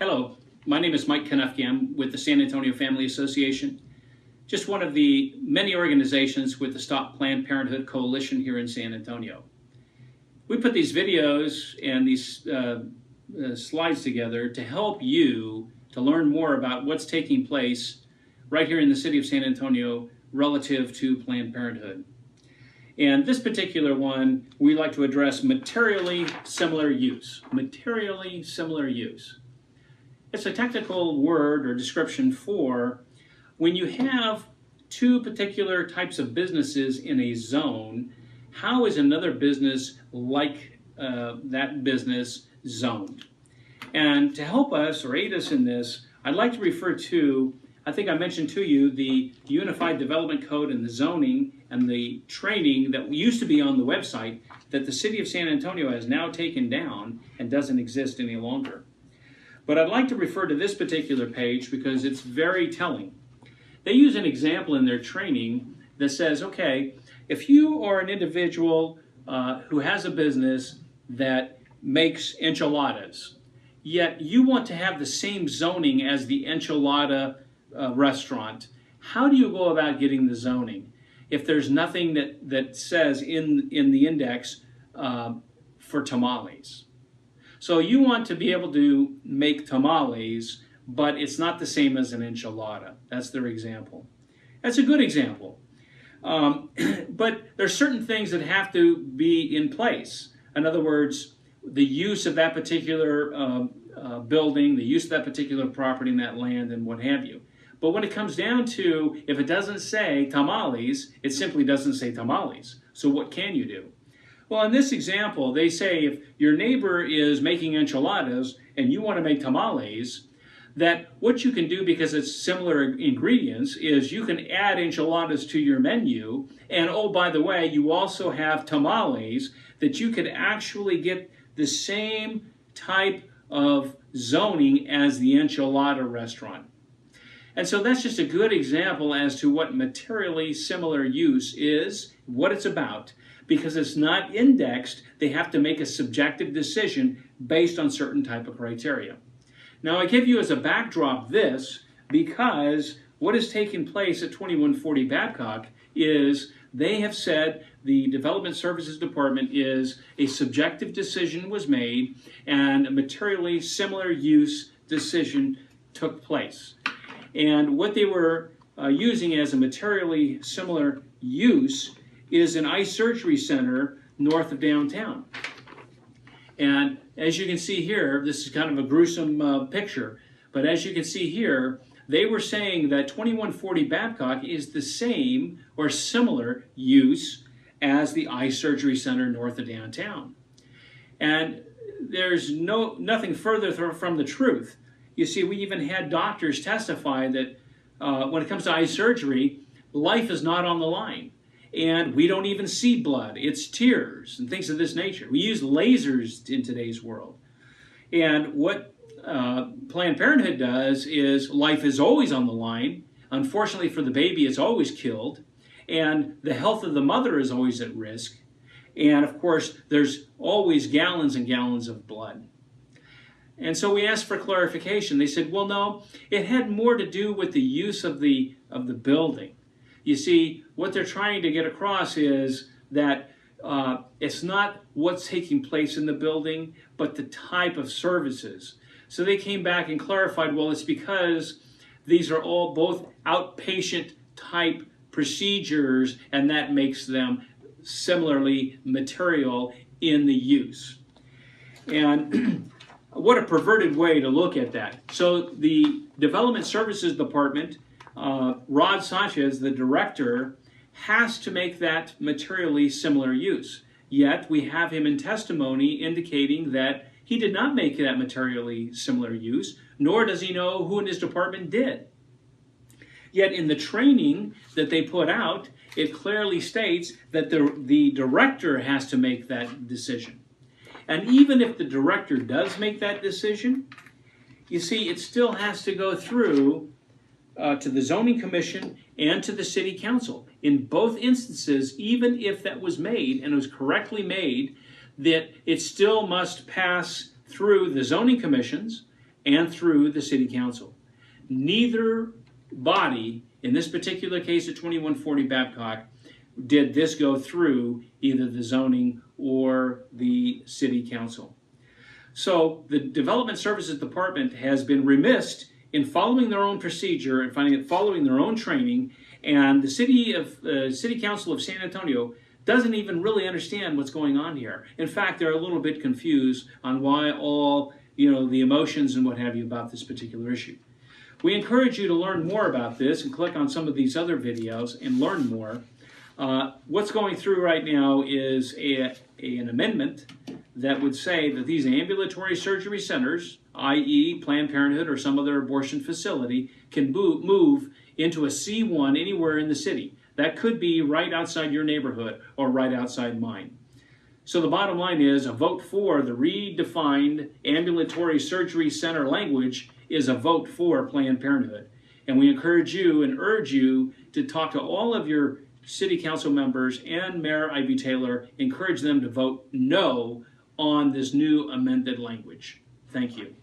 Hello, my name is Mike Konefke. I'm with the San Antonio Family Association, just one of the many organizations with the Stop Planned Parenthood Coalition here in San Antonio. We put these videos and these slides together to help you to learn more about what's taking place right here in the city of San Antonio relative to Planned Parenthood. And this particular one, we like to address materially similar use. Materially similar use. It's a technical word or description for when you have two particular types of businesses in a zone, how is another business like that business zoned? And to help us or aid us in this, I'd like to refer to, I think I mentioned to you, the Unified Development Code and the zoning and the training that used to be on the website that the city of San Antonio has now taken down and doesn't exist any longer. But I'd like to refer to this particular page because it's very telling. They use an example in their training that says, okay, if you are an individual who has a business that makes enchiladas, yet you want to have the same zoning as the enchilada restaurant, how do you go about getting the zoning if there's nothing that says in the index for tamales? So you want to be able to make tamales, but it's not the same as an enchilada. That's their example. That's a good example. But there's certain things that have to be in place. In other words, the use of that particular building, the use of that particular property and that land and what have you. But when it comes down to, if it doesn't say tamales, it simply doesn't say tamales. So what can you do? Well, in this example, they say if your neighbor is making enchiladas and you want to make tamales, that what you can do, because it's similar ingredients, is you can add enchiladas to your menu. And oh, by the way, you also have tamales that you could actually get the same type of zoning as the enchilada restaurant. And so that's just a good example as to what materially similar use is, what it's about. Because it's not indexed, they have to make a subjective decision based on certain type of criteria. Now I give you as a backdrop this because what has taken place at 2140 Babcock is they have said the Development Services Department is a subjective decision was made and a materially similar use decision took place. And what they were using as a materially similar use is an eye surgery center north of downtown. And as you can see here, this is kind of a gruesome picture, but as you can see here, they were saying that 2140 Babcock is the same or similar use as the eye surgery center north of downtown. And there's nothing further from the truth. You see, we even had doctors testify that when it comes to eye surgery, life is not on the line. And we don't even see blood. It's tears and things of this nature. We use lasers in today's world. And what Planned Parenthood does is life is always on the line. Unfortunately for the baby, it's always killed. And the health of the mother is always at risk. And of course, there's always gallons and gallons of blood. And so we asked for clarification. They said, well, no, it had more to do with the use of the building. You see, what they're trying to get across is that it's not what's taking place in the building, but the type of services. So they came back and clarified, well, it's because these are all both outpatient type procedures, and that makes them similarly material in the use. And what a perverted way to look at that. So the Development Services Department, Rod Sanchez, the director, has to make that materially similar use. Yet we have him in testimony indicating that he did not make that materially similar use, nor does he know who in his department did. Yet in the training that they put out, it clearly states that the director has to make that decision. And even if the director does make that decision, you see, it still has to go through to the Zoning Commission and to the City Council. In both instances, even if that was made and it was correctly made, that it still must pass through the zoning commissions and through the City Council. Neither body, in this particular case at 2140 Babcock, did this go through either the zoning or the City Council. So the Development Services Department has been remiss in following their own procedure and following their own training, and the City Council of San Antonio doesn't even really understand what's going on here. In fact, they're a little bit confused on why all the emotions and what have you about this particular issue. We encourage you to learn more about this and click on some of these other videos and learn more. What's going through right now is an amendment that would say that these ambulatory surgery centers, i.e. Planned Parenthood or some other abortion facility, can move into a C1 anywhere in the city. That could be right outside your neighborhood or right outside mine. So the bottom line is a vote for the redefined ambulatory surgery center language is a vote for Planned Parenthood. And we encourage you and urge you to talk to all of your City Council members and Mayor Ivy Taylor, encourage them to vote no on this new amended language. Thank you.